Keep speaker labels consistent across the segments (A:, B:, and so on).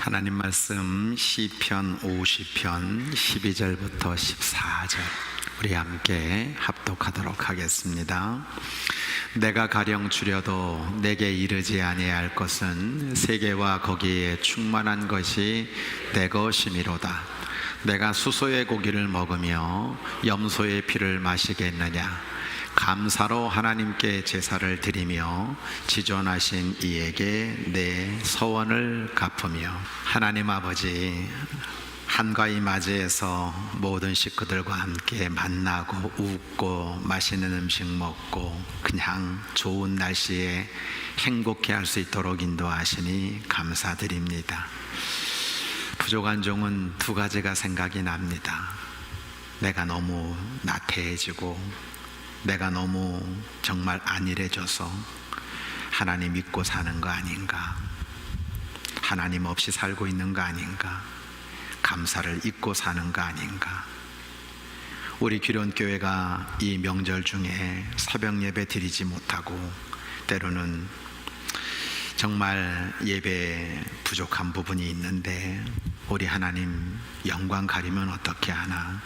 A: 하나님 말씀 시편 50편 12절부터 14절 우리 함께 합독하도록 하겠습니다. 내가 가령 줄여도 내게 이르지 아니할 것은 세계와 거기에 충만한 것이 내 것이미로다. 내가 수소의 고기를 먹으며 염소의 피를 마시겠느냐. 감사로 하나님께 제사를 드리며 지존하신 이에게 내 서원을 갚으며. 하나님 아버지, 한가위 맞이해서 모든 식구들과 함께 만나고 웃고 맛있는 음식 먹고 그냥 좋은 날씨에 행복해 할 수 있도록 인도하시니 감사드립니다. 부족한 종은 두 가지가 생각이 납니다. 내가 너무 나태해지고 내가 너무 정말 안일해져서 하나님 믿고 사는 거 아닌가, 하나님 없이 살고 있는 거 아닌가, 감사를 잊고 사는 거 아닌가. 우리 귀론교회가 이 명절 중에 새벽 예배 드리지 못하고 때로는 정말 예배 부족한 부분이 있는데 우리 하나님 영광 가리면 어떻게 하나.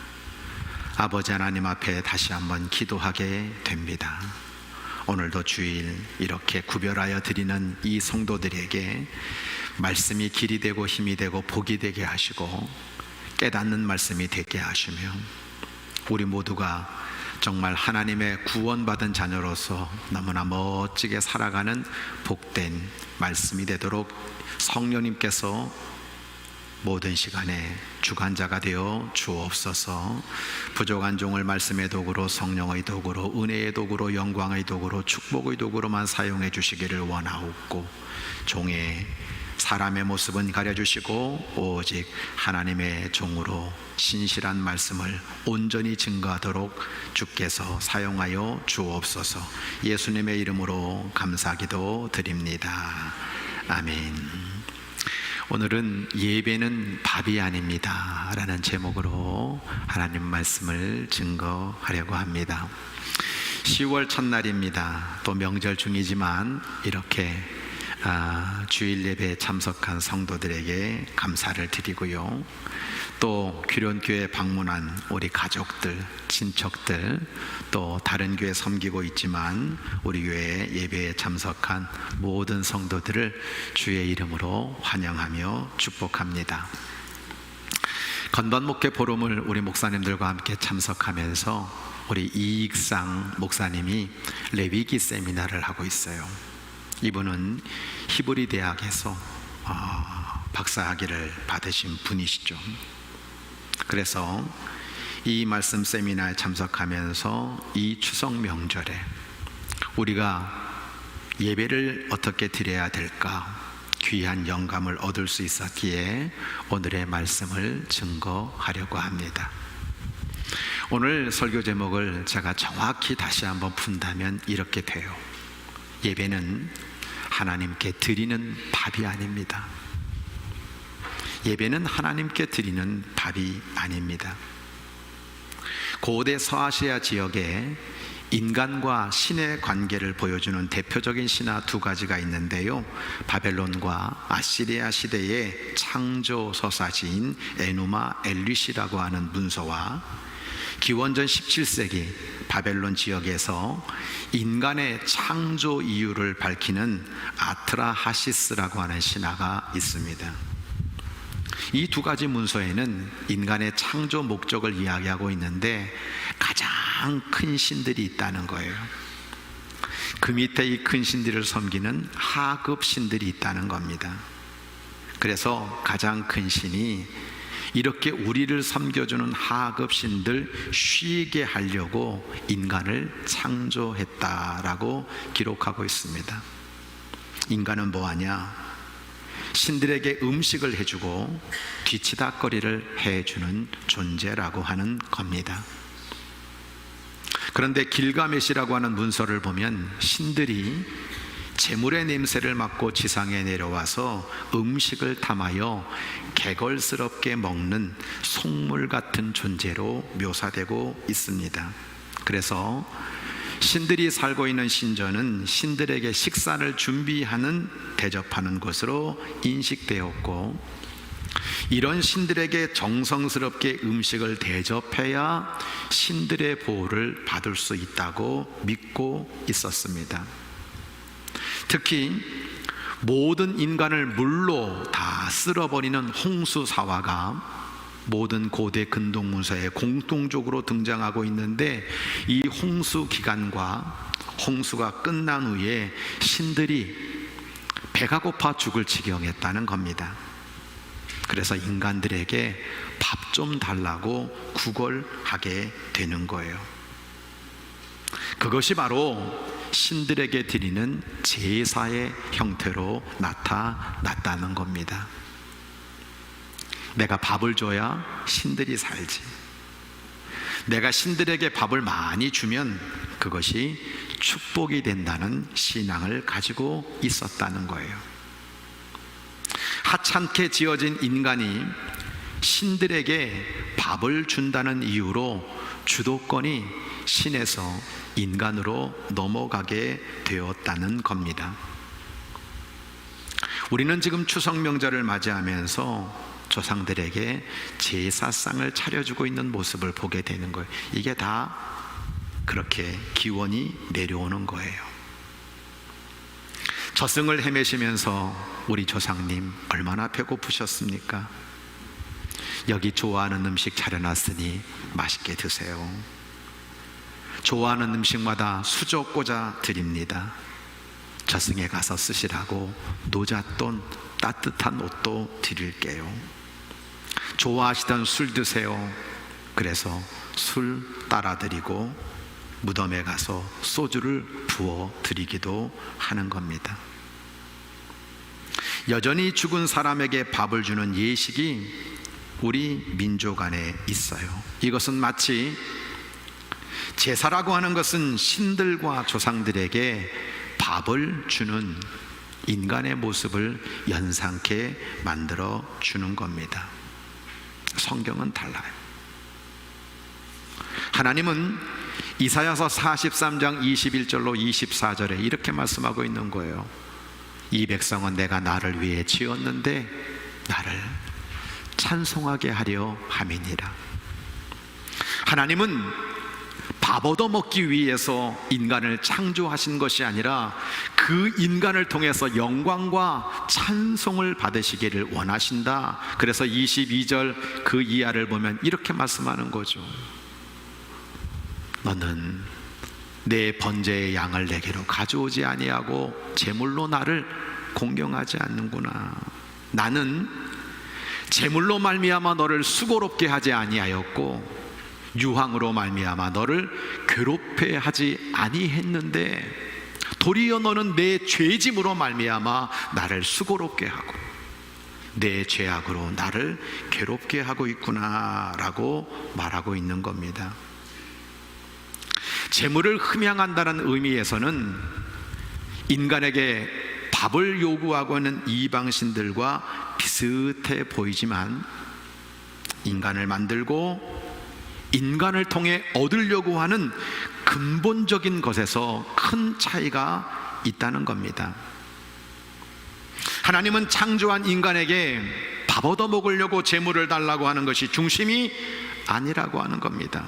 A: 아버지 하나님 앞에 다시 한번 기도하게 됩니다. 오늘도 주일 이렇게 구별하여 드리는 이 성도들에게 말씀이 길이 되고 힘이 되고 복이 되게 하시고 깨닫는 말씀이 되게 하시며 우리 모두가 정말 하나님의 구원받은 자녀로서 너무나 멋지게 살아가는 복된 말씀이 되도록 성령님께서 모든 시간에 주관자가 되어 주옵소서. 부족한 종을 말씀의 도구로, 성령의 도구로, 은혜의 도구로, 영광의 도구로, 축복의 도구로만 사용해 주시기를 원하옵고 종의 사람의 모습은 가려주시고 오직 하나님의 종으로 신실한 말씀을 온전히 증거하도록 주께서 사용하여 주옵소서. 예수님의 이름으로 감사기도 드립니다. 아멘. 오늘은 예배는 밥이 아닙니다 라는 제목으로 하나님 말씀을 증거하려고 합니다. 10월 첫날입니다. 또 명절 중이지만 이렇게 주일 예배에 참석한 성도들에게 감사를 드리고요, 또 귀론교회 방문한 우리 가족들, 친척들, 또 다른 교회 섬기고 있지만 우리 교회 예배에 참석한 모든 성도들을 주의 이름으로 환영하며 축복합니다. 건반 목회 포럼을 우리 목사님들과 함께 참석하면서 우리 이익상 목사님이 레위기 세미나를 하고 있어요. 이분은 히브리 대학에서 박사학위를 받으신 분이시죠. 그래서 이 말씀 세미나에 참석하면서 이 추석 명절에 우리가 예배를 어떻게 드려야 될까 귀한 영감을 얻을 수 있었기에 오늘의 말씀을 증거하려고 합니다. 오늘 설교 제목을 제가 정확히 다시 한번 푼다면 이렇게 돼요. 예배는 하나님께 드리는 밥이 아닙니다. 예배는 하나님께 드리는 밥이 아닙니다. 고대 서아시아 지역에 인간과 신의 관계를 보여주는 대표적인 신화 두 가지가 있는데요, 바벨론과 아시리아 시대의 창조 서사지인 에누마 엘리시라고 하는 문서와 기원전 17세기 바벨론 지역에서 인간의 창조 이유를 밝히는 아트라하시스라고 하는 신화가 있습니다. 이 두 가지 문서에는 인간의 창조 목적을 이야기하고 있는데 가장 큰 신들이 있다는 거예요. 그 밑에 이 큰 신들을 섬기는 하급 신들이 있다는 겁니다. 그래서 가장 큰 신이 이렇게 우리를 섬겨주는 하급 신들 쉬게 하려고 인간을 창조했다라고 기록하고 있습니다. 인간은 뭐하냐? 신들에게 음식을 해주고 뒤치다꺼리를 해주는 존재라고 하는 겁니다. 그런데 길가메시라고 하는 문서를 보면 신들이 재물의 냄새를 맡고 지상에 내려와서 음식을 탐하여 개걸스럽게 먹는 속물 같은 존재로 묘사되고 있습니다. 그래서 신들이 살고 있는 신전은 신들에게 식사를 준비하는, 대접하는 곳으로 인식되었고, 이런 신들에게 정성스럽게 음식을 대접해야 신들의 보호를 받을 수 있다고 믿고 있었습니다. 특히 모든 인간을 물로 다 쓸어버리는 홍수사화가 모든 고대 근동문서에 공통적으로 등장하고 있는데, 이 홍수 기간과 홍수가 끝난 후에 신들이 배가 고파 죽을 지경했다는 겁니다. 그래서 인간들에게 밥 좀 달라고 구걸하게 되는 거예요. 그것이 바로 신들에게 드리는 제사의 형태로 나타났다는 겁니다. 내가 밥을 줘야 신들이 살지, 내가 신들에게 밥을 많이 주면 그것이 축복이 된다는 신앙을 가지고 있었다는 거예요. 하찮게 지어진 인간이 신들에게 밥을 준다는 이유로 주도권이 신에서 인간으로 넘어가게 되었다는 겁니다. 우리는 지금 추석 명절을 맞이하면서 조상들에게 제사상을 차려주고 있는 모습을 보게 되는 거예요. 이게 다 그렇게 기원이 내려오는 거예요. 저승을 헤매시면서 우리 조상님 얼마나 배고프셨습니까? 여기 좋아하는 음식 차려놨으니 맛있게 드세요. 좋아하는 음식마다 수저 꽂아 드립니다. 저승에 가서 쓰시라고 노잣돈, 따뜻한 옷도 드릴게요. 좋아하시던 술 드세요. 그래서 술 따라 드리고 무덤에 가서 소주를 부어 드리기도 하는 겁니다. 여전히 죽은 사람에게 밥을 주는 예식이 우리 민족 안에 있어요. 이것은 마치 제사라고 하는 것은 신들과 조상들에게 밥을 주는 인간의 모습을 연상케 만들어 주는 겁니다. 성경은 달라요. 하나님은 이사야서 43장 21절로 24절에 이렇게 말씀하고 있는 거예요. 이 백성은 내가 나를 위해 지었는데 나를 찬송하게 하려 함이니라. 하나님은 밥 얻어먹기 위해서 인간을 창조하신 것이 아니라 그 인간을 통해서 영광과 찬송을 받으시기를 원하신다. 그래서 22절 그 이하를 보면 이렇게 말씀하는 거죠. 너는 내 번제의 양을 내게로 가져오지 아니하고 제물로 나를 공경하지 않는구나. 나는 제물로 말미암아 너를 수고롭게 하지 아니하였고 유황으로 말미암아 너를 괴롭게 하지 아니했는데 도리어 너는 내 죄짐으로 말미암아 나를 수고롭게 하고 내 죄악으로 나를 괴롭게 하고 있구나 라고 말하고 있는 겁니다. 제물을 흠양한다는 의미에서는 인간에게 밥을 요구하고 있는 이방신들과 비슷해 보이지만 인간을 만들고 인간을 통해 얻으려고 하는 근본적인 것에서 큰 차이가 있다는 겁니다. 하나님은 창조한 인간에게 밥 얻어 먹으려고 제물을 달라고 하는 것이 중심이 아니라고 하는 겁니다.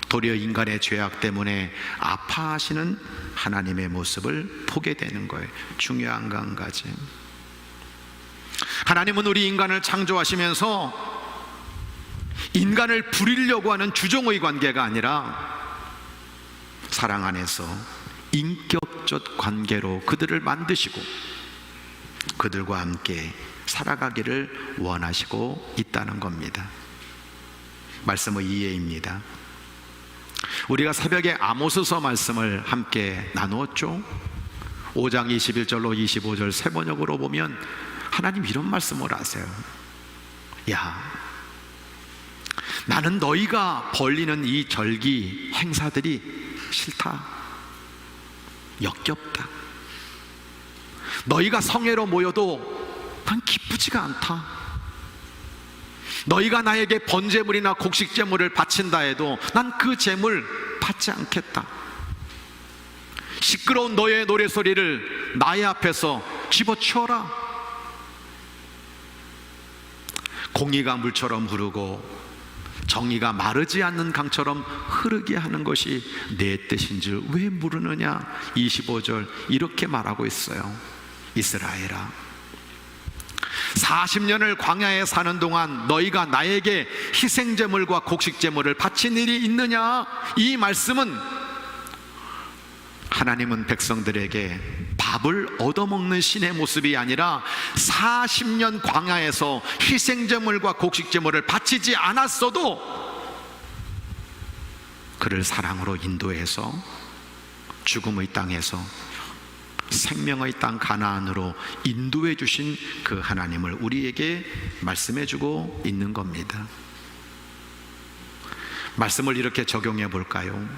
A: 도리어 인간의 죄악 때문에 아파하시는 하나님의 모습을 보게 되는 거예요. 중요한 거 한 가지. 하나님은 우리 인간을 창조하시면서 인간을 부리려고 하는 주종의 관계가 아니라 사랑 안에서 인격적 관계로 그들을 만드시고 그들과 함께 살아가기를 원하시고 있다는 겁니다. 말씀의 이해입니다. 우리가 새벽에 아모스서 말씀을 함께 나누었죠. 5장 21절로 25절 세 번역으로 보면 하나님 이런 말씀을 하세요. 야, 나는 너희가 벌리는 이 절기 행사들이 싫다, 역겹다. 너희가 성회로 모여도 난 기쁘지가 않다. 너희가 나에게 번제물이나 곡식제물을 바친다 해도 난 그 제물 받지 않겠다. 시끄러운 너의 노래소리를 나의 앞에서 집어치워라. 공의가 물처럼 흐르고 정의가 마르지 않는 강처럼 흐르게 하는 것이 내 뜻인 줄 왜 모르느냐. 25절 이렇게 말하고 있어요. 이스라엘아, 40년을 광야에 사는 동안 너희가 나에게 희생제물과 곡식제물을 바친 일이 있느냐. 이 말씀은 하나님은 백성들에게 밥을 얻어먹는 신의 모습이 아니라 40년 광야에서 희생제물과 곡식제물을 바치지 않았어도 그를 사랑으로 인도해서 죽음의 땅에서 생명의 땅 가나안으로 인도해 주신 그 하나님을 우리에게 말씀해 주고 있는 겁니다. 말씀을 이렇게 적용해 볼까요?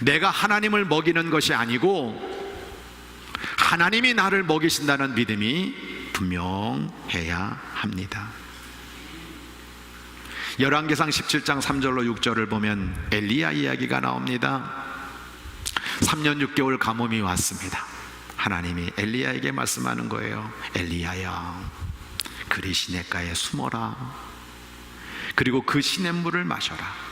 A: 내가 하나님을 먹이는 것이 아니고 하나님이 나를 먹이신다는 믿음이 분명해야 합니다. 열왕기상 17장 3절로 6절을 보면 엘리야 이야기가 나옵니다. 3년 6개월 가뭄이 왔습니다. 하나님이 엘리야에게 말씀하는 거예요. 엘리야야, 그리 시냇가에 숨어라. 그리고 그 시냇물을 마셔라.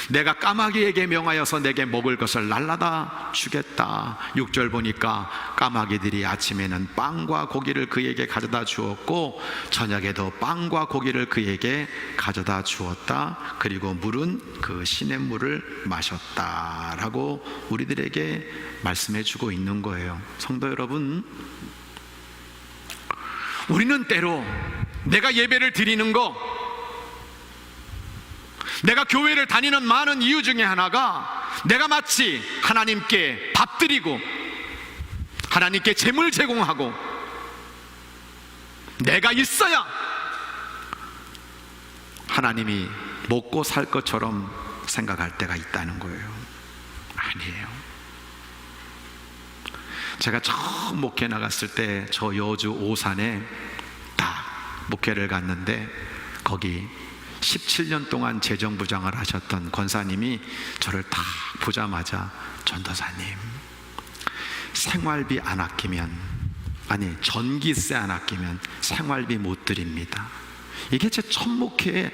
A: 내가 까마귀에게 명하여서 내게 먹을 것을 날라다 주겠다. 6절 보니까 까마귀들이 아침에는 빵과 고기를 그에게 가져다 주었고 저녁에도 빵과 고기를 그에게 가져다 주었다. 그리고 물은 그 시냇물을 마셨다라고 우리들에게 말씀해 주고 있는 거예요. 성도 여러분, 우리는 때로 내가 예배를 드리는 거, 내가 교회를 다니는 많은 이유 중에 하나가 내가 마치 하나님께 밥 드리고 하나님께 재물 제공하고 내가 있어야 하나님이 먹고 살 것처럼 생각할 때가 있다는 거예요. 아니에요. 제가 처음 목회 나갔을 때 저 여주 오산에 다 목회를 갔는데 거기 17년 동안 재정부장을 하셨던 권사님이 저를 딱 보자마자 전도사님, 생활비 안 아끼면, 아니 전기세 안 아끼면 생활비 못 드립니다. 이게 제 첫 목회의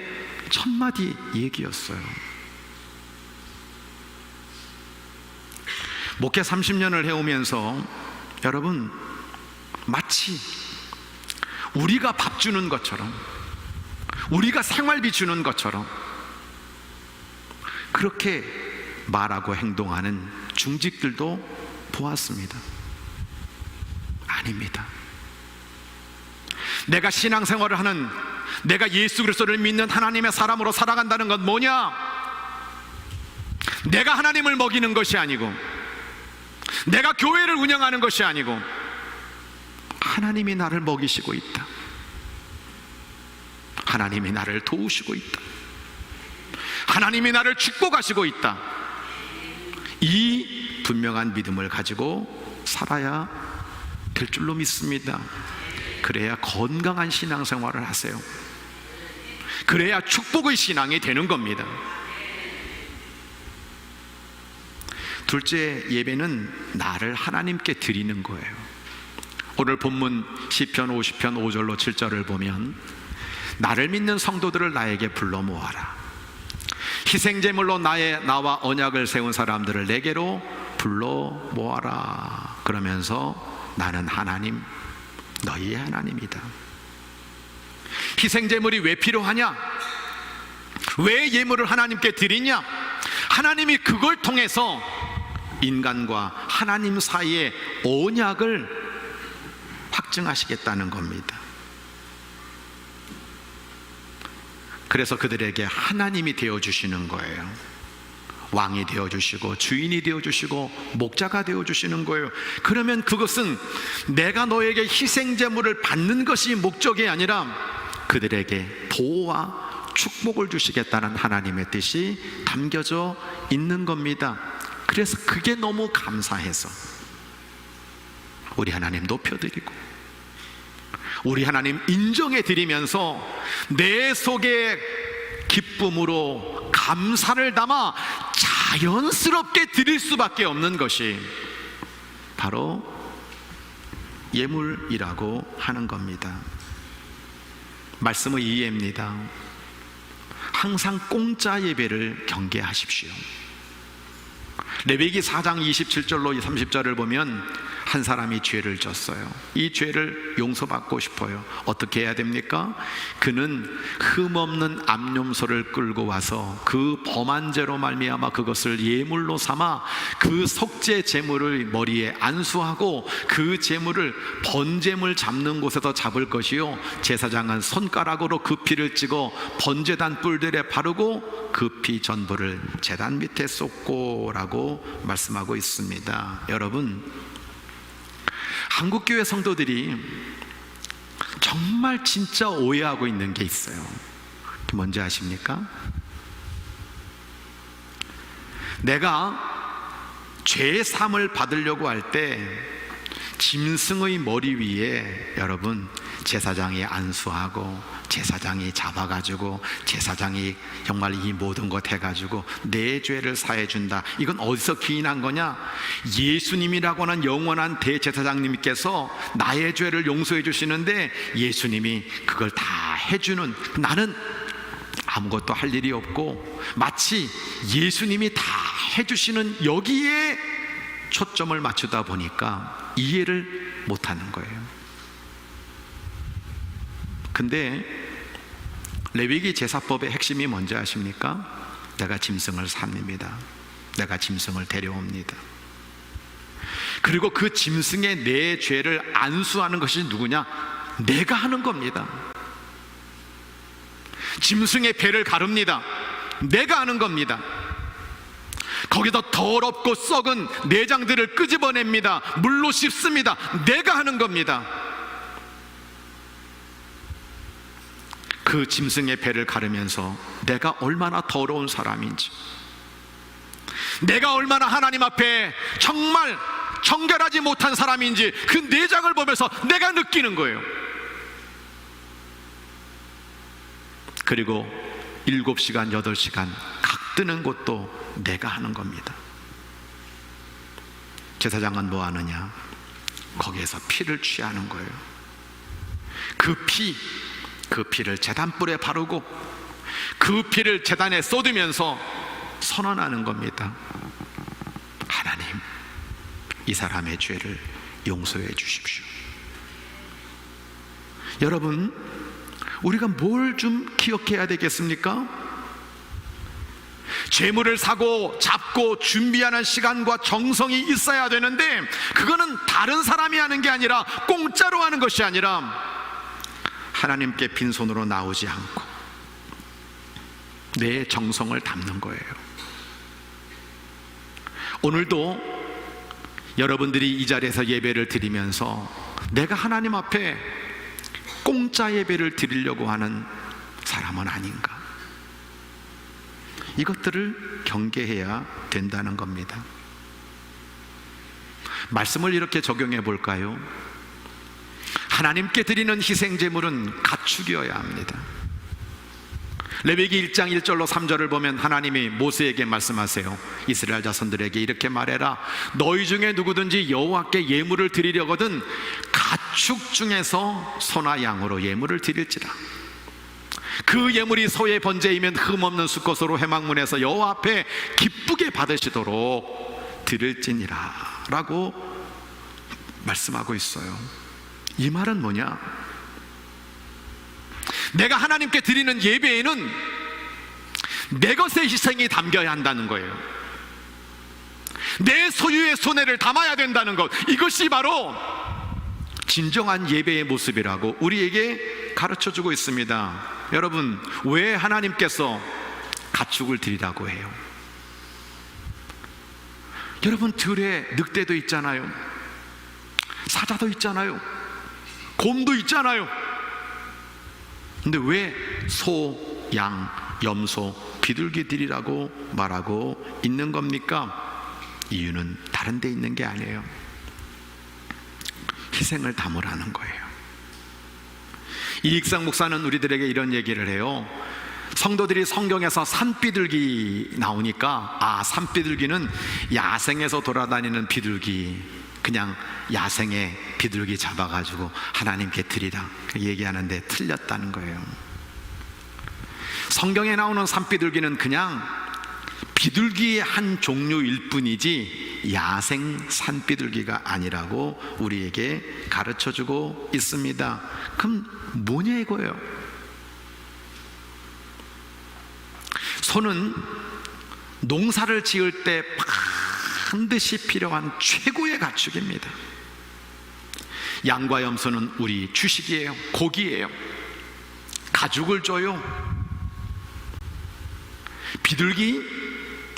A: 첫 마디 얘기였어요. 목회 30년을 해오면서 여러분, 마치 우리가 밥 주는 것처럼, 우리가 생활비 주는 것처럼 그렇게 말하고 행동하는 중직들도 보았습니다. 아닙니다. 내가 신앙생활을 하는, 내가 예수 그리스도를 믿는 하나님의 사람으로 살아간다는 건 뭐냐? 내가 하나님을 먹이는 것이 아니고 내가 교회를 운영하는 것이 아니고 하나님이 나를 먹이시고 있다. 하나님이 나를 도우시고 있다. 하나님이 나를 축복하시고 있다. 이 분명한 믿음을 가지고 살아야 될 줄로 믿습니다. 그래야 건강한 신앙생활을 하세요. 그래야 축복의 신앙이 되는 겁니다. 둘째, 예배는 나를 하나님께 드리는 거예요. 오늘 본문 시편 50편 5절로 7절을 보면 나를 믿는 성도들을 나에게 불러 모아라. 희생제물로 나와 언약을 세운 사람들을 내게로 불러 모아라. 그러면서 나는 하나님, 너희의 하나님이다. 희생제물이 왜 필요하냐? 왜 예물을 하나님께 드리냐? 하나님이 그걸 통해서 인간과 하나님 사이의 언약을 확증하시겠다는 겁니다. 그래서 그들에게 하나님이 되어주시는 거예요. 왕이 되어주시고 주인이 되어주시고 목자가 되어주시는 거예요. 그러면 그것은 내가 너에게 희생제물을 받는 것이 목적이 아니라 그들에게 보호와 축복을 주시겠다는 하나님의 뜻이 담겨져 있는 겁니다. 그래서 그게 너무 감사해서 우리 하나님 높여드리고 우리 하나님 인정해 드리면서 내 속에 기쁨으로 감사를 담아 자연스럽게 드릴 수밖에 없는 것이 바로 예물이라고 하는 겁니다. 말씀의 이해입니다. 항상 공짜 예배를 경계하십시오. 레위기 4장 27절로 30절을 보면 한 사람이 죄를 졌어요. 이 죄를 용서받고 싶어요. 어떻게 해야 됩니까? 그는 흠없는 암염소를 끌고 와서 그 범한 죄로 말미암아 그것을 예물로 삼아 그 속죄 제물을 머리에 안수하고 그 제물을 번제물 잡는 곳에서 잡을 것이요, 제사장은 손가락으로 그 피를 찍어 번제단 뿔들에 바르고 그 피 전부를 제단 밑에 쏟고라고 말씀하고 있습니다. 여러분, 한국교회 성도들이 정말 진짜 오해하고 있는 게 있어요. 뭔지 아십니까? 내가 죄 사함을 받으려고 할 때 짐승의 머리 위에 여러분 제사장이 안수하고 제사장이 잡아가지고 제사장이 정말 이 모든 것 해가지고 내 죄를 사해준다. 이건 어디서 기인한 거냐? 예수님이라고 하는 영원한 대제사장님께서 나의 죄를 용서해 주시는데 예수님이 그걸 다 해주는, 나는 아무것도 할 일이 없고 마치 예수님이 다 해주시는 여기에 초점을 맞추다 보니까 이해를 못하는 거예요. 근데 레위기 제사법의 핵심이 뭔지 아십니까? 내가 짐승을 삽니다. 내가 짐승을 데려옵니다. 그리고 그 짐승의 내 죄를 안수하는 것이 누구냐? 내가 하는 겁니다. 짐승의 배를 가릅니다. 내가 하는 겁니다. 거기서 더럽고 썩은 내장들을 끄집어냅니다. 물로 씻습니다. 내가 하는 겁니다. 그 짐승의 배를 가르면서 내가 얼마나 더러운 사람인지, 내가 얼마나 하나님 앞에 정말 정결하지 못한 사람인지 그 내장을 보면서 내가 느끼는 거예요. 그리고 7시간, 8시간 각 뜨는 것도 내가 하는 겁니다. 제사장은 뭐 하느냐? 거기에서 피를 취하는 거예요. 그 피를 제단불에 바르고 그 피를 제단에 쏟으면서 선언하는 겁니다. 하나님, 이 사람의 죄를 용서해 주십시오. 여러분, 우리가 뭘 좀 기억해야 되겠습니까? 재물을 사고 잡고 준비하는 시간과 정성이 있어야 되는데 그거는 다른 사람이 하는 게 아니라 공짜로 하는 것이 아니라 하나님께 빈손으로 나오지 않고 내 정성을 담는 거예요. 오늘도 여러분들이 이 자리에서 예배를 드리면서 내가 하나님 앞에 공짜 예배를 드리려고 하는 사람은 아닌가? 이것들을 경계해야 된다는 겁니다. 말씀을 이렇게 적용해 볼까요? 하나님께 드리는 희생제물은 가축이어야 합니다. 레위기 1장 1절로 3절을 보면 하나님이 모세에게 말씀하세요. 이스라엘 자손들에게 이렇게 말해라. 너희 중에 누구든지 여호와께 예물을 드리려거든 가축 중에서 소나 양으로 예물을 드릴지라. 그 예물이 소의 번제이면 흠없는 수컷으로 회막문에서 여호와 앞에 기쁘게 받으시도록 드릴지니라 라고 말씀하고 있어요. 이 말은 뭐냐? 내가 하나님께 드리는 예배에는 내 것의 희생이 담겨야 한다는 거예요. 내 소유의 손해를 담아야 된다는 것, 이것이 바로 진정한 예배의 모습이라고 우리에게 가르쳐주고 있습니다. 여러분, 왜 하나님께서 가축을 드리라고 해요? 여러분, 들에 늑대도 있잖아요. 사자도 있잖아요. 곰도 있잖아요. 근데 왜 소, 양, 염소, 비둘기 드리라고 말하고 있는 겁니까? 이유는 다른 데 있는 게 아니에요. 희생을 담으라는 거예요. 이익상 목사는 우리들에게 이런 얘기를 해요. 성도들이 성경에서 산비둘기 나오니까 산비둘기는 야생에서 돌아다니는 비둘기, 그냥 야생의 비둘기 잡아가지고 하나님께 드리라 얘기하는데 틀렸다는 거예요. 성경에 나오는 산비둘기는 그냥 비둘기의 한 종류일 뿐이지 야생 산비둘기가 아니라고 우리에게 가르쳐주고 있습니다. 그럼 뭐냐 이거예요? 소는 농사를 지을 때 반드시 필요한 최고의 가축입니다. 양과 염소는 우리 주식이에요. 고기예요. 가죽을 줘요. 비둘기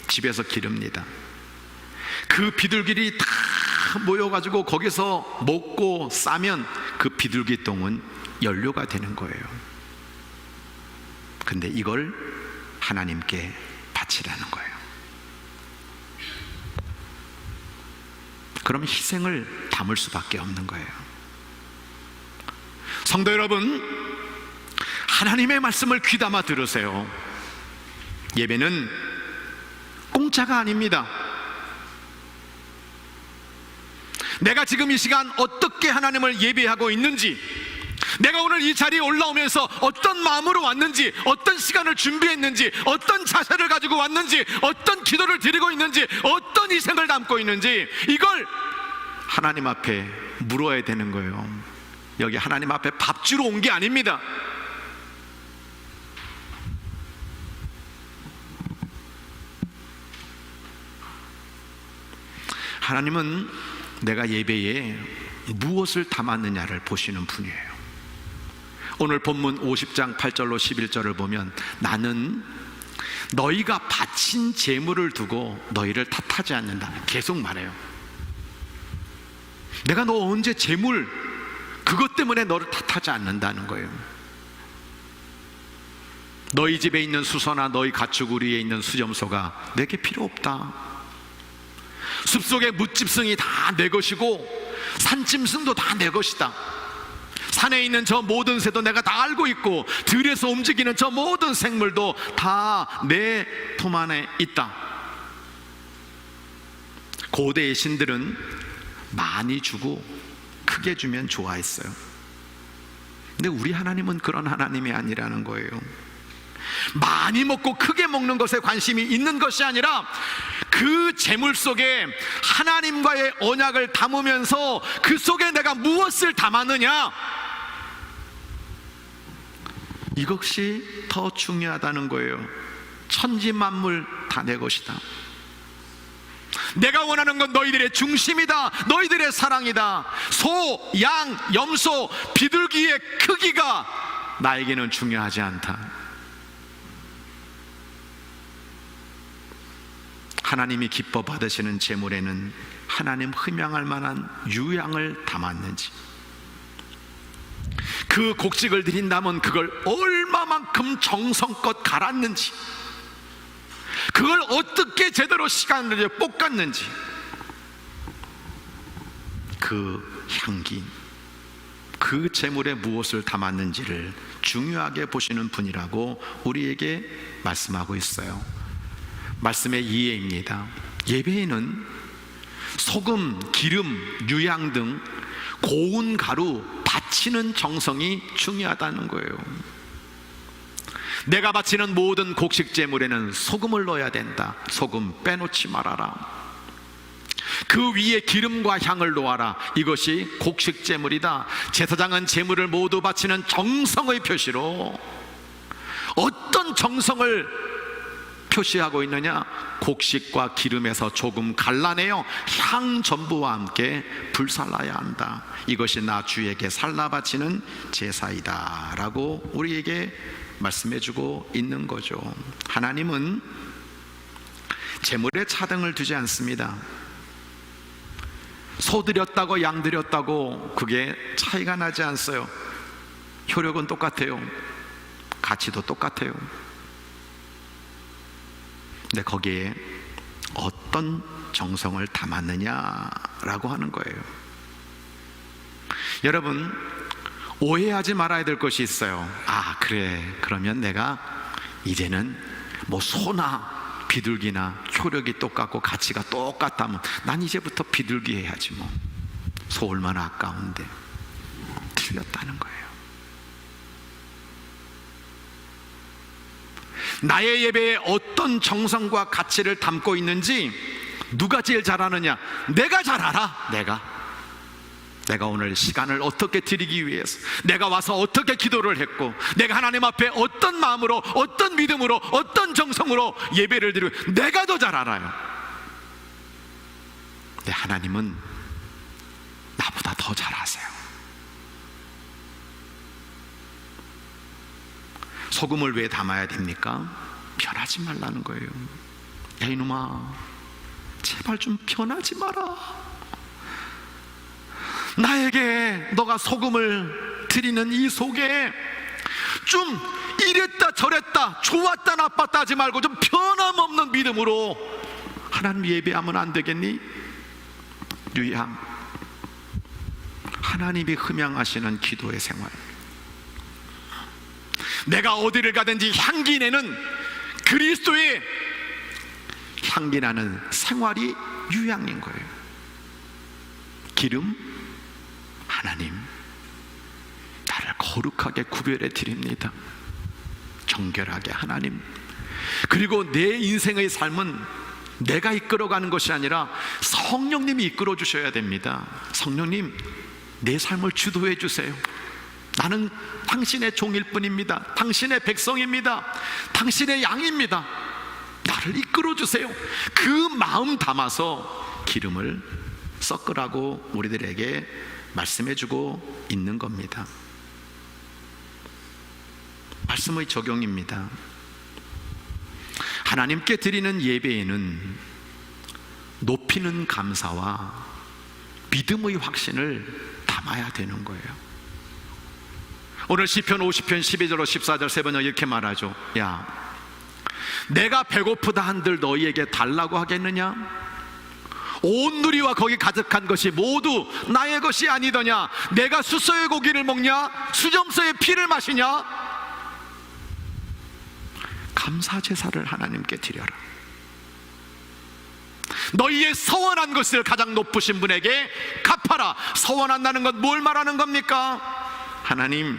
A: 집에서 기릅니다. 그 비둘기들이 다 모여가지고 거기서 먹고 싸면 그 비둘기 똥은 연료가 되는 거예요. 근데 이걸 하나님께 바치라는 거예요. 그럼 희생을 담을 수밖에 없는 거예요. 성도 여러분, 하나님의 말씀을 귀담아 들으세요. 예배는 공짜가 아닙니다. 내가 지금 이 시간 어떻게 하나님을 예배하고 있는지, 내가 오늘 이 자리에 올라오면서 어떤 마음으로 왔는지, 어떤 시간을 준비했는지, 어떤 자세를 가지고 왔는지, 어떤 기도를 드리고 있는지, 어떤 희생을 담고 있는지, 이걸 하나님 앞에 물어야 되는 거예요. 여기 하나님 앞에 밥 주러 온 게 아닙니다. 하나님은 내가 예배에 무엇을 담았느냐를 보시는 분이에요. 오늘 본문 50장 8절로 11절을 보면 나는 너희가 바친 재물을 두고 너희를 탓하지 않는다 계속 말해요. 내가 너 언제 재물 그것 때문에 너를 탓하지 않는다는 거예요. 너희 집에 있는 수소나 너희 가축우리에 있는 수염소가 내게 필요 없다. 숲속의 뭇짐승이 다 내 것이고 산짐승도 다 내 것이다. 산에 있는 저 모든 새도 내가 다 알고 있고 들에서 움직이는 저 모든 생물도 다 내 품 안에 있다. 고대의 신들은 많이 주고 크게 주면 좋아했어요. 근데 우리 하나님은 그런 하나님이 아니라는 거예요. 많이 먹고 크게 먹는 것에 관심이 있는 것이 아니라 그 재물 속에 하나님과의 언약을 담으면서 그 속에 내가 무엇을 담았느냐, 이것이 더 중요하다는 거예요. 천지 만물 다 내 것이다. 내가 원하는 건 너희들의 중심이다. 너희들의 사랑이다. 소, 양, 염소, 비둘기의 크기가 나에게는 중요하지 않다. 하나님이 기뻐 받으시는 제물에는 하나님 흠양할 만한 유향을 담았는지, 그 곡식을 드린다면 그걸 얼마만큼 정성껏 갈았는지, 그걸 어떻게 제대로 시간을 볶았는지, 그 향기, 그 제물에 무엇을 담았는지를 중요하게 보시는 분이라고 우리에게 말씀하고 있어요. 말씀의 이해입니다. 예배에는 소금, 기름, 유향 등 고운 가루 바치는 정성이 중요하다는 거예요. 내가 바치는 모든 곡식 제물에는 소금을 넣어야 된다. 소금 빼놓지 말아라. 그 위에 기름과 향을 놓아라. 이것이 곡식 제물이다. 제사장은 제물을 모두 바치는 정성의 표시로, 어떤 정성을 표시하고 있느냐? 곡식과 기름에서 조금 갈라내어 향 전부와 함께 불살라야 한다. 이것이 나 주에게 살라 바치는 제사이다 라고 우리에게 말씀해주고 있는 거죠. 하나님은 제물에 차등을 두지 않습니다. 소 드렸다고 양 드렸다고 그게 차이가 나지 않어요. 효력은 똑같아요. 가치도 똑같아요. 근데 거기에 어떤 정성을 담았느냐라고 하는 거예요. 여러분, 오해하지 말아야 될 것이 있어요. 아, 그래, 그러면 내가 이제는 뭐 소나 비둘기나 효력이 똑같고 가치가 똑같다면 난 이제부터 비둘기 해야지 뭐. 소 얼마나 아까운데 틀렸다는 거예요. 나의 예배에 어떤 정성과 가치를 담고 있는지 누가 제일 잘 아느냐? 내가 잘 알아. 내가 오늘 시간을 어떻게 드리기 위해서, 내가 와서 어떻게 기도를 했고, 내가 하나님 앞에 어떤 마음으로, 어떤 믿음으로, 어떤 정성으로 예배를 드리고, 내가 더 잘 알아요. 근데 하나님은 나보다 더 잘 아세요. 소금을 왜 담아야 됩니까? 변하지 말라는 거예요. 야 이놈아, 제발 좀 변하지 마라. 나에게 너가 소금을 드리는 이 속에 좀 이랬다 저랬다 좋았다 나빴다 하지 말고 좀 변함없는 믿음으로 하나님 예배하면 안 되겠니? 유양, 하나님이 흠양하시는 기도의 생활. 내가 어디를 가든지 향기내는 그리스도의 향기나는 생활이 유양인 거예요. 기름, 하나님, 나를 거룩하게 구별해 드립니다. 정결하게 하나님. 그리고 내 인생의 삶은 내가 이끌어가는 것이 아니라 성령님이 이끌어 주셔야 됩니다. 성령님, 내 삶을 주도해 주세요. 나는 당신의 종일 뿐입니다. 당신의 백성입니다. 당신의 양입니다. 나를 이끌어 주세요. 그 마음 담아서 기름을 섞으라고 우리들에게 말씀해 주고 있는 겁니다. 말씀의 적용입니다. 하나님께 드리는 예배에는 높이는 감사와 믿음의 확신을 담아야 되는 거예요. 오늘 시편 50편 12절 14절 세 번역 이렇게 말하죠. 야, 내가 배고프다 한들 너희에게 달라고 하겠느냐? 온 누리와 거기 가득한 것이 모두 나의 것이 아니더냐? 내가 숫소의 고기를 먹냐? 수점소의 피를 마시냐? 감사 제사를 하나님께 드려라. 너희의 서원한 것을 가장 높으신 분에게 갚아라. 서원한다는 것 뭘 말하는 겁니까? 하나님,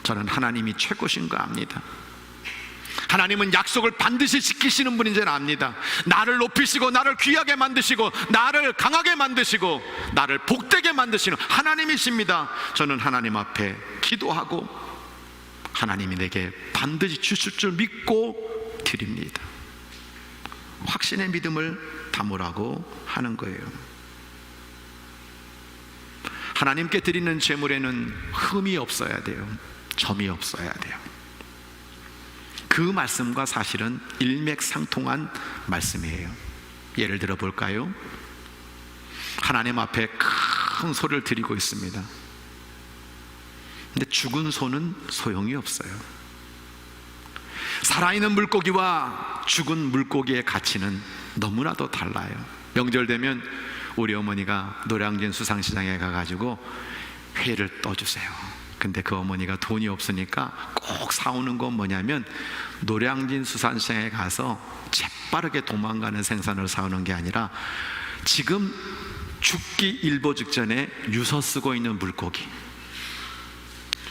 A: 저는 하나님이 최고신 거 압니다. 하나님은 약속을 반드시 지키시는 분인 줄 압니다. 나를 높이시고 나를 귀하게 만드시고 나를 강하게 만드시고 나를 복되게 만드시는 하나님이십니다. 저는 하나님 앞에 기도하고 하나님이 내게 반드시 주실 줄 믿고 드립니다. 확신의 믿음을 담으라고 하는 거예요. 하나님께 드리는 제물에는 흠이 없어야 돼요. 점이 없어야 돼요. 그 말씀과 사실은 일맥상통한 말씀이에요. 예를 들어 볼까요? 하나님 앞에 큰 소를 드리고 있습니다. 근데 죽은 소는 소용이 없어요. 살아있는 물고기와 죽은 물고기의 가치는 너무나도 달라요. 명절 되면 우리 어머니가 노량진 수상시장에 가가지고 회를 떠주세요. 근데 그 어머니가 돈이 없으니까 꼭 사오는 건 뭐냐면 노량진 수산시장에 가서 재빠르게 도망가는 생선을 사오는 게 아니라 지금 죽기 일보 직전에 유서 쓰고 있는 물고기,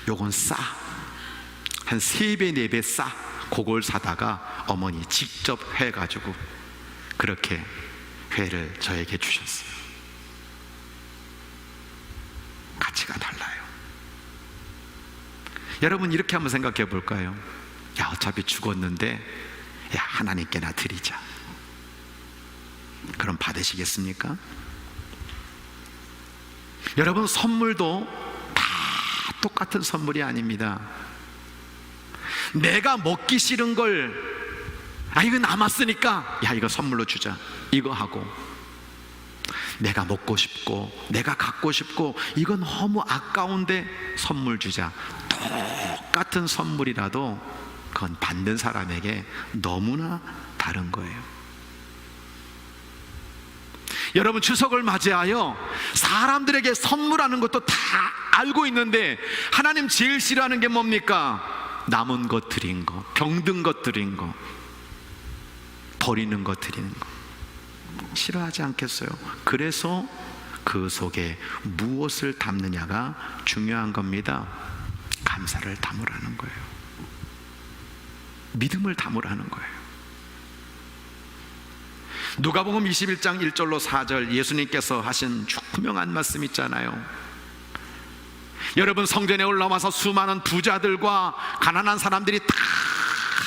A: 요건 싸, 한 3배 4배 싸, 그걸 사다가 어머니 직접 해가지고 그렇게 회를 저에게 주셨어요. 가치가 달라요. 여러분 이렇게 한번 생각해 볼까요? 야, 어차피 죽었는데 야, 하나님께나 드리자. 그럼 받으시겠습니까? 여러분, 선물도 다 똑같은 선물이 아닙니다. 내가 먹기 싫은 걸, 아, 이거 남았으니까 야, 이거 선물로 주자, 이거 하고, 내가 먹고 싶고 내가 갖고 싶고 이건 너무 아까운데 선물 주자, 똑같은 선물이라도 그건 받는 사람에게 너무나 다른 거예요. 여러분, 추석을 맞이하여 사람들에게 선물하는 것도 다 알고 있는데 하나님 제일 싫어하는 게 뭡니까? 남은 것 드린 거, 병든 것 드린 거, 버리는 것 드리는 거 싫어하지 않겠어요? 그래서 그 속에 무엇을 담느냐가 중요한 겁니다. 감사를 담으라는 거예요. 믿음을 담으라는 거예요. 누가복음 21장 1절로 4절 예수님께서 하신 유명한 말씀 있잖아요. 여러분, 성전에 올라와서 수많은 부자들과 가난한 사람들이 다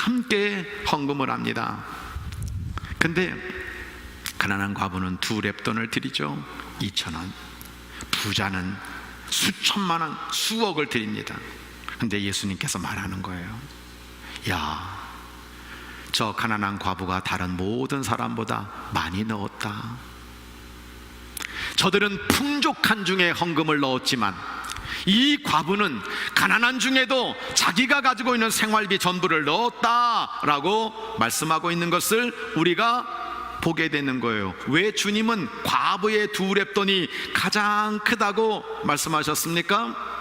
A: 함께 헌금을 합니다. 근데 가난한 과부는 2렙돈을 드리죠. 2,000원. 부자는 수천만 원, 수억을 드립니다. 근데 예수님께서 말하는 거예요. 야, 저 가난한 과부가 다른 모든 사람보다 많이 넣었다. 저들은 풍족한 중에 헌금을 넣었지만 이 과부는 가난한 중에도 자기가 가지고 있는 생활비 전부를 넣었다라고 말씀하고 있는 것을 우리가 보게 되는 거예요. 왜 주님은 과부의 2렙돈이 가장 크다고 말씀하셨습니까?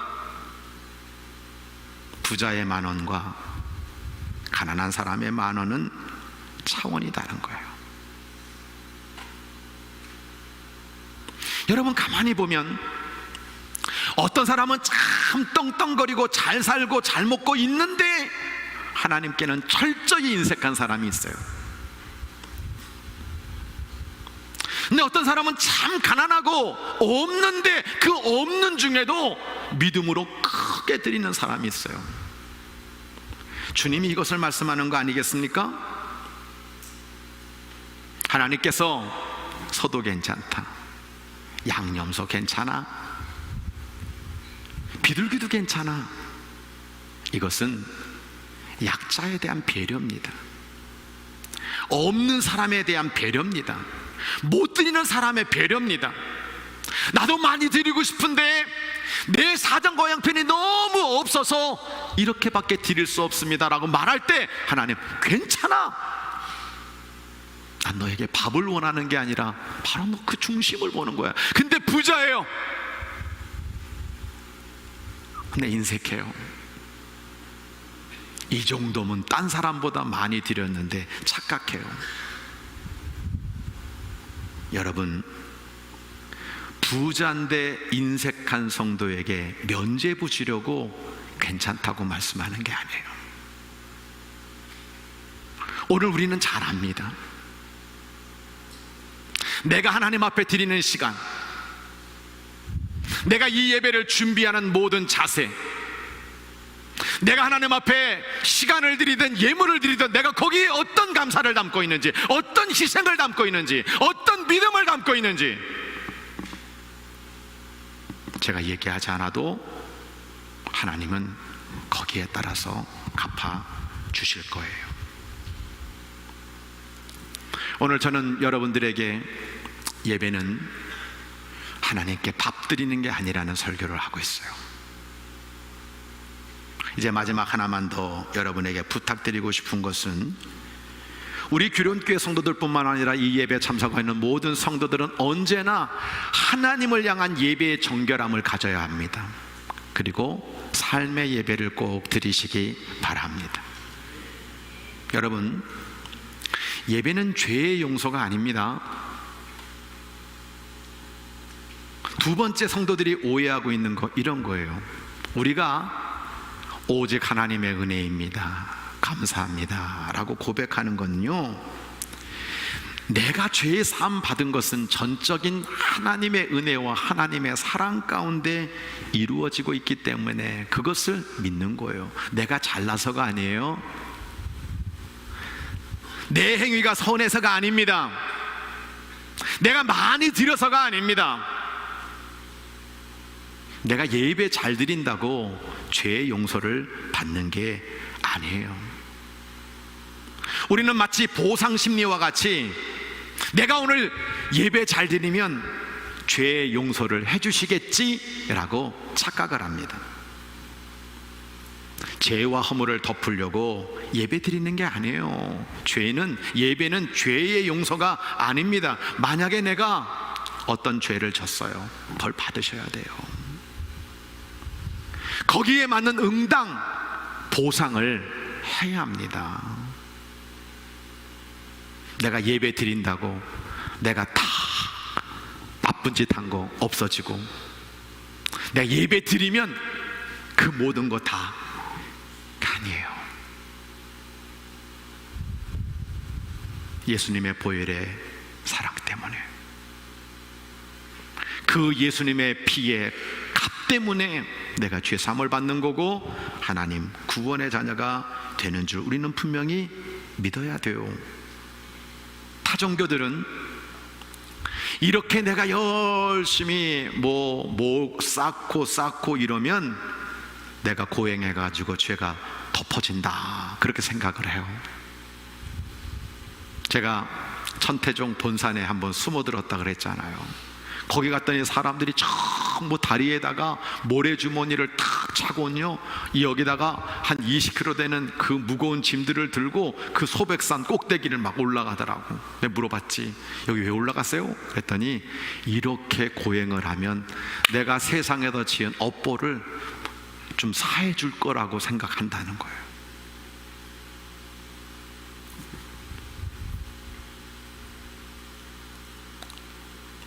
A: 부자의 10,000원과 가난한 사람의 10,000원은 차원이 다른 거예요. 여러분, 가만히 보면 어떤 사람은 참 떵떵거리고 잘 살고 잘 먹고 있는데 하나님께는 철저히 인색한 사람이 있어요. 근데 어떤 사람은 참 가난하고 없는데 그 없는 중에도 믿음으로 크게 드리는 사람이 있어요. 주님이 이것을 말씀하는 거 아니겠습니까? 하나님께서 소도 괜찮다, 양념소 괜찮아, 비둘기도 괜찮아. 이것은 약자에 대한 배려입니다. 없는 사람에 대한 배려입니다. 못 드리는 사람의 배려입니다. 나도 많이 드리고 싶은데 내 사정과 형편이 너무 없어서 이렇게밖에 드릴 수 없습니다 라고 말할 때 하나님, 괜찮아, 난 너에게 밥을 원하는 게 아니라 바로 너 그 중심을 보는 거야. 근데 부자예요. 근데 인색해요. 이 정도면 딴 사람보다 많이 드렸는데 착각해요. 여러분, 부자인데 인색한 성도에게 면죄부 주려고 괜찮다고 말씀하는 게 아니에요. 오늘 우리는 잘 압니다. 내가 하나님 앞에 드리는 시간, 내가 이 예배를 준비하는 모든 자세, 내가 하나님 앞에 시간을 드리든 예물을 드리든 내가 거기에 어떤 감사를 담고 있는지, 어떤 희생을 담고 있는지, 어떤 믿음을 담고 있는지 제가 얘기하지 않아도 하나님은 거기에 따라서 갚아 주실 거예요. 오늘 저는 여러분들에게 예배는 하나님께 밥 드리는 게 아니라는 설교를 하고 있어요. 이제 마지막 하나만 더 여러분에게 부탁드리고 싶은 것은, 우리 규련교회 성도들뿐만 아니라 이 예배에 참석하고 있는 모든 성도들은 언제나 하나님을 향한 예배의 정결함을 가져야 합니다. 그리고 삶의 예배를 꼭 드리시기 바랍니다. 여러분, 예배는 죄의 용서가 아닙니다. 두 번째 성도들이 오해하고 있는 거 이런 거예요. 우리가 오직 하나님의 은혜입니다, 감사합니다 라고 고백하는 건요, 내가 죄의 사함 받은 것은 전적인 하나님의 은혜와 하나님의 사랑 가운데 이루어지고 있기 때문에 그것을 믿는 거예요. 내가 잘나서가 아니에요. 내 행위가 선해서가 아닙니다. 내가 많이 드려서가 아닙니다. 내가 예배 잘 드린다고 죄의 용서를 받는 게 아니에요. 우리는 마치 보상심리와 같이 내가 오늘 예배 잘 드리면 죄의 용서를 해주시겠지라고 착각을 합니다. 죄와 허물을 덮으려고 예배 드리는 게 아니에요. 예배는 죄의 용서가 아닙니다. 만약에 내가 어떤 죄를 졌어요, 벌 받으셔야 돼요. 거기에 맞는 응당 보상을 해야 합니다. 내가 예배 드린다고 내가 다 나쁜 짓 한 거 없어지고, 내가 예배 드리면 그 모든 거 다 아니에요. 예수님의 보혈의 사랑 때문에, 그 예수님의 피의 값 때문에 내가 죄 사함을 받는 거고 하나님 구원의 자녀가 되는 줄 우리는 분명히 믿어야 돼요. 타종교들은 이렇게 내가 열심히 목 쌓고 이러면 내가 고행해가지고 죄가 덮어진다, 그렇게 생각을 해요. 제가 천태종 본산에 한번 숨어들었다 그랬잖아요. 거기 갔더니 사람들이 전부 다리에다가 모래주머니를 탁 차고요, 여기다가 한 20kg 되는 그 무거운 짐들을 들고 그 소백산 꼭대기를 막 올라가더라고. 내가 물어봤지, 여기 왜 올라갔어요? 그랬더니 이렇게 고행을 하면 내가 세상에다 지은 업보를 좀 사해 줄 거라고 생각한다는 거예요.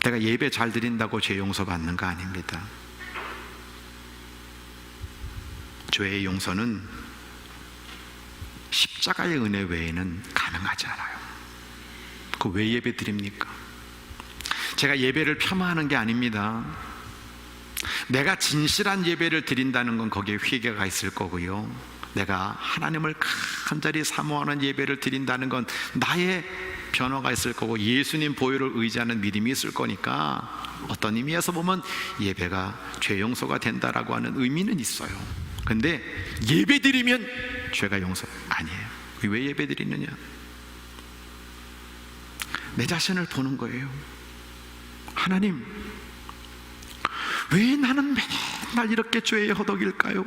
A: 내가 예배 잘 드린다고 죄 용서 받는 거 아닙니다. 죄의 용서는 십자가의 은혜 외에는 가능하지 않아요. 그 왜 예배 드립니까? 제가 예배를 폄하하는 게 아닙니다. 내가 진실한 예배를 드린다는 건 거기에 회개가 있을 거고요, 내가 하나님을 간절히 사모하는 예배를 드린다는 건 나의 변화가 있을 거고 예수님 보혈을 의지하는 믿음이 있을 거니까 어떤 의미에서 보면 예배가 죄 용서가 된다라고 하는 의미는 있어요. 근데 예배 드리면 죄가 용서 아니에요. 왜 예배 드리느냐? 내 자신을 보는 거예요. 하나님, 왜 나는 맨날 이렇게 죄의 허덕일까요?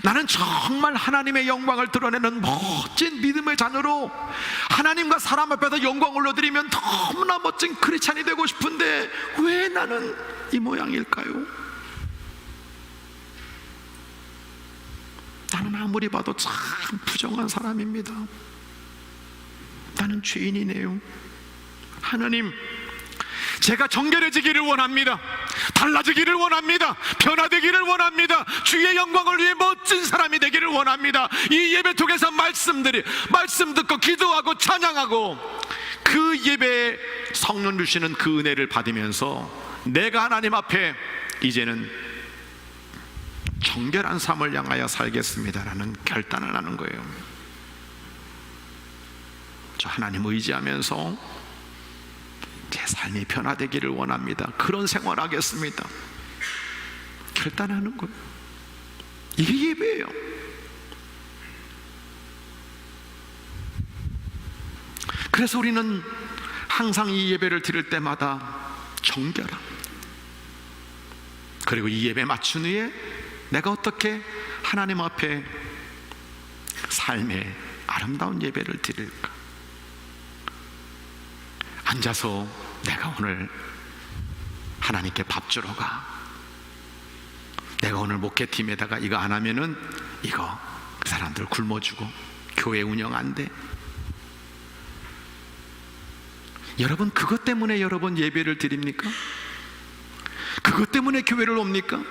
A: 나는 정말 하나님의 영광을 드러내는 멋진 믿음의 자녀로 하나님과 사람 앞에서 영광을 올려드리면 너무나 멋진 크리스찬이 되고 싶은데 왜 나는 이 모양일까요? 나는 아무리 봐도 참 부정한 사람입니다. 나는 죄인이네요. 하나님, 제가 정결해지기를 원합니다. 달라지기를 원합니다. 변화되기를 원합니다. 주의 영광을 위해 멋진 사람이 되기를 원합니다. 이 예배 통해서 말씀 듣고 기도하고 찬양하고 그 예배에 성령 주시는 그 은혜를 받으면서 내가 하나님 앞에 이제는 정결한 삶을 향하여 살겠습니다라는 결단을 하는 거예요. 저 하나님 의지하면서 제 삶이 변화되기를 원합니다. 그런 생활하겠습니다. 결단하는 거예요. 이게 예배예요. 그래서 우리는 항상 이 예배를 드릴 때마다 정결함, 그리고 이 예배 맞춘 후에 내가 어떻게 하나님 앞에 삶의 아름다운 예배를 드릴까? 앉아서 내가 오늘 하나님께 밥 주러 가, 내가 오늘 목회팀에다가 이거 안 하면은 이거 그 사람들 굶어주고 교회 운영 안 돼. 여러분, 그것 때문에 여러분 예배를 드립니까? 그것 때문에 교회를 옵니까?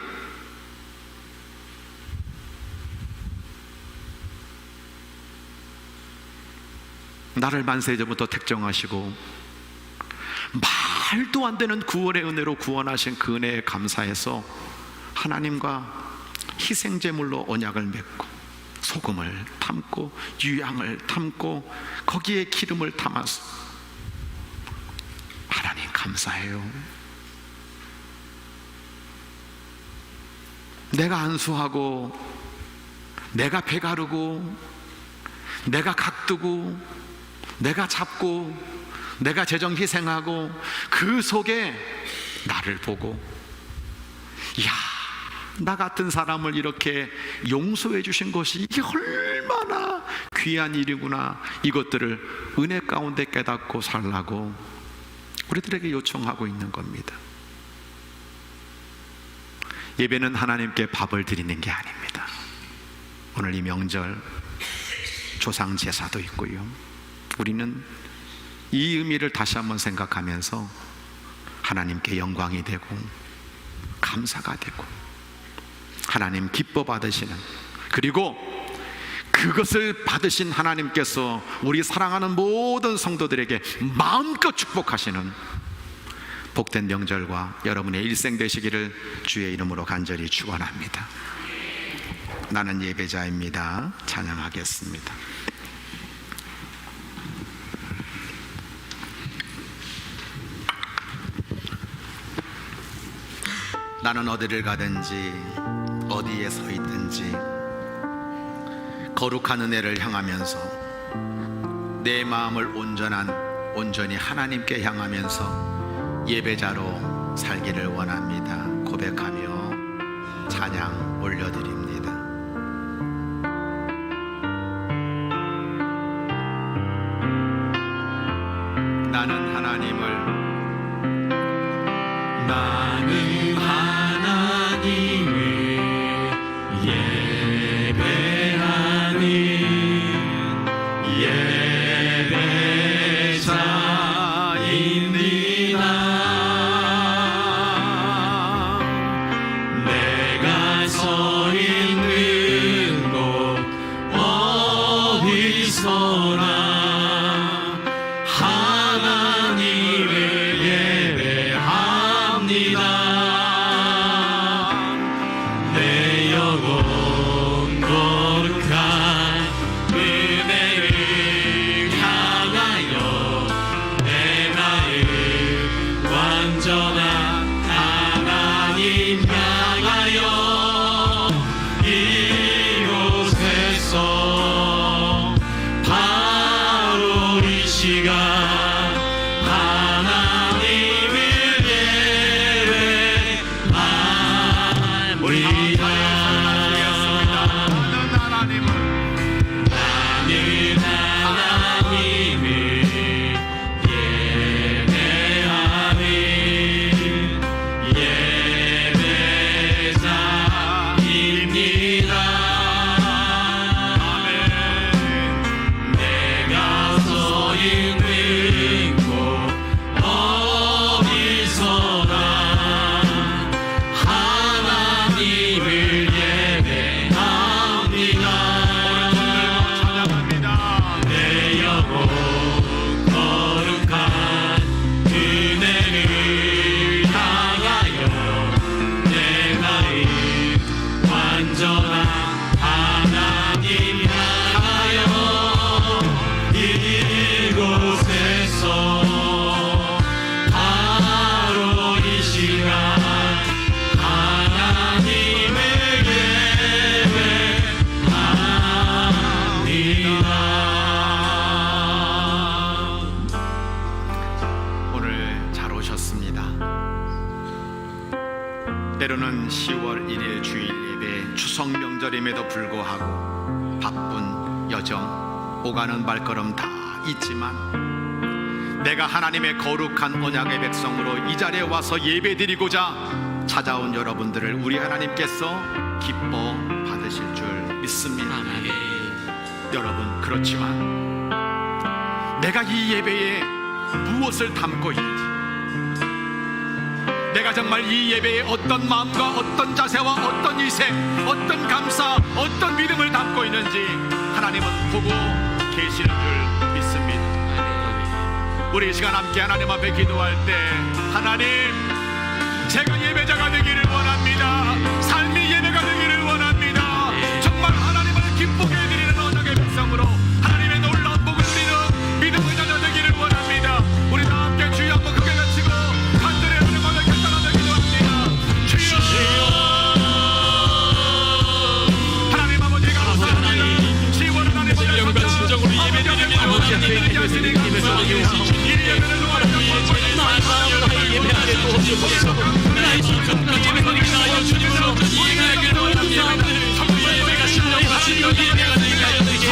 A: 나를 만세전부터 택정하시고 말도 안 되는 구원의 은혜로 구원하신 그 은혜에 감사해서 하나님과 희생제물로 언약을 맺고 소금을 담고 유향을 담고 거기에 기름을 담아서 하나님 감사해요. 내가 안수하고 내가 배 가르고 내가 각두고 내가 잡고 내가 재정 희생하고 그 속에 나를 보고, 이야, 나 같은 사람을 이렇게 용서해 주신 것이 이게 얼마나 귀한 일이구나, 이것들을 은혜 가운데 깨닫고 살라고 우리들에게 요청하고 있는 겁니다. 예배는 하나님께 밥을 드리는 게 아닙니다. 오늘 이 명절 조상 제사도 있고요, 우리는 이 의미를 다시 한번 생각하면서 하나님께 영광이 되고 감사가 되고 하나님 기뻐 받으시는, 그리고 그것을 받으신 하나님께서 우리 사랑하는 모든 성도들에게 마음껏 축복하시는 복된 명절과 여러분의 일생 되시기를 주의 이름으로 간절히 축원합니다. 나는 예배자입니다. 찬양하겠습니다. 나는 어디를 가든지 어디에 서 있든지 거룩한 은혜를 향하면서 내 마음을 온전히 하나님께 향하면서 예배자로 살기를 원합니다. 고백하며 찬양 올려드립니다. 나는 하나님을
B: 예배하는 예배자입니다. 내가 서 있는 곳 어디서나 하나님을 예배합니다. 내 영혼 거룩한 은혜를 향하여 내 마음 완전한 하나님 향하여 이곳에서 바로 이 시간 하나님을 예배합니다.
A: 때로는 10월 1일 주일 예배 추석 명절임에도 불구하고 바쁜 여정, 오가는 발걸음 다 있지만 내가 하나님의 거룩한 언약의 백성으로 이 자리에 와서 예배드리고자 찾아온 여러분들을 우리 하나님께서 기뻐 받으실 줄 믿습니다. 여러분, 그렇지만 내가 이 예배에 무엇을 담고 있는지, 내가 정말 이 예배에 어떤 마음과 어떤 자세와 어떤 이색, 어떤 감사, 어떤 믿음을 담고 있는지 하나님은 보고 계시는 줄 믿습니다. 우리 이 시간 함께 하나님 앞에 기도할 때, 하나님, 제가 예배자가 되기를 원합니다. 삶이 예배가 되기를 원합니다. 정말 하나님을 기쁘게 해드리는 언약의 백성으로 하나님의 놀라운 복을 누리는 믿음의 자녀 되기를 원합니다. 우리 다 함께 주여 한번 크게 외치고 간절히 하나님 앞에 결단하며 기도합니다. 주여, 하나님 아버지가 감사합니다. 10월 하나님 영과 진정으로 예배드리는 아버지 앞에 하시는 입에서 이 예배를 원하는 예배하게 도와주옵소서. 나의 진정한 예배드리는 하여 주님으로 이해하게 원합니다. 예배가 신령하신 예배가 되게 하여 되게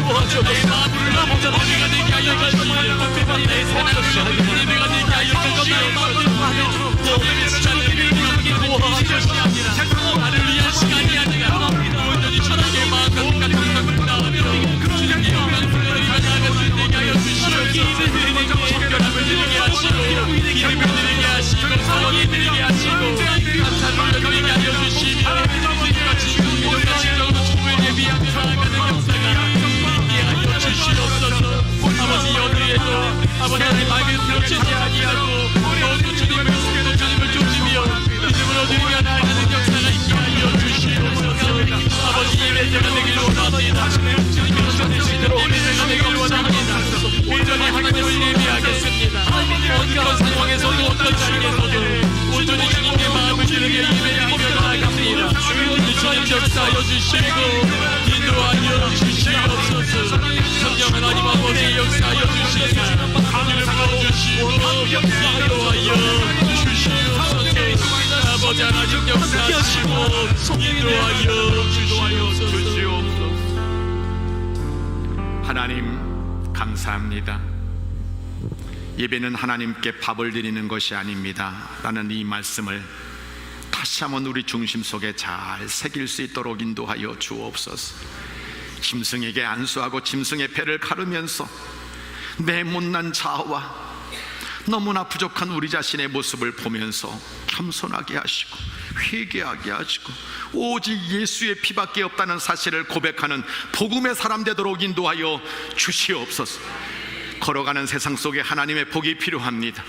A: 도와주옵소서. 내 마음을 나보다 예배가 되게 하여 주옵소서. 내 도와주옵소서. 예배가 되게 하여 주옵소서. 나를 위한 시간이 아니라 온전히 천하게 마음과 같은 생각을 나오며 주님의 영광을 되게 하여 주시옵소서. 기쁨을 드리게 하시고 기쁨을 드리게 하시고
B: 역사하여 주시고 인도하여 주시옵소서. 성령 하나님 아버지 역사하여 주시고 하늘을 부어주시고 인도하여 주시옵소서. 아버지 하나님 역사하시고 인도하여 주시옵소서.
A: 하나님 감사합니다. 예배는 하나님께 밥을 드리는 것이 아닙니다 라는 이 말씀을 다시 한번 우리 중심 속에 잘 새길 수 있도록 인도하여 주옵소서. 짐승에게 안수하고 짐승의 배를 가르면서 내 못난 자아와 너무나 부족한 우리 자신의 모습을 보면서 겸손하게 하시고 회개하게 하시고 오직 예수의 피밖에 없다는 사실을 고백하는 복음의 사람 되도록 인도하여 주시옵소서. 걸어가는 세상 속에 하나님의 복이 필요합니다.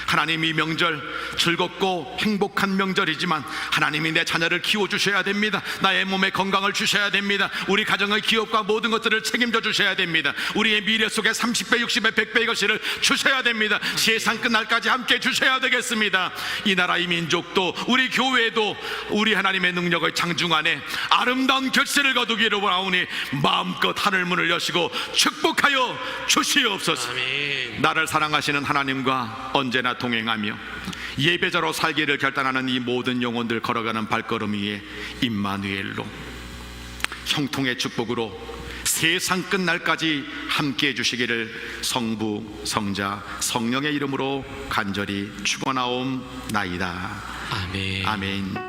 A: 하나님, 이 명절 즐겁고 행복한 명절이지만 하나님이 내 자녀를 키워주셔야 됩니다. 나의 몸에 건강을 주셔야 됩니다. 우리 가정의 기업과 모든 것들을 책임져 주셔야 됩니다. 우리의 미래 속에 30배, 60배, 100배의 것을 주셔야 됩니다. 세상 끝날까지 함께 주셔야 되겠습니다. 이 나라, 이 민족도 우리 교회도 우리 하나님의 능력의 장중 안에 아름다운 결실을 거두기를 원하오니 마음껏 하늘문을 여시고 축복하여 주시옵소서.
B: 아멘.
A: 나를 사랑하시는 하나님과 언제나 동행하며 예배자로 살기를 결단하는 이 모든 영혼들 걸어가는 발걸음 위에 임마누엘로 형통의 축복으로 세상 끝날까지 함께 해주시기를 성부, 성자, 성령의 이름으로 간절히 축원하옵나이다.
B: 아멘.
A: 아멘.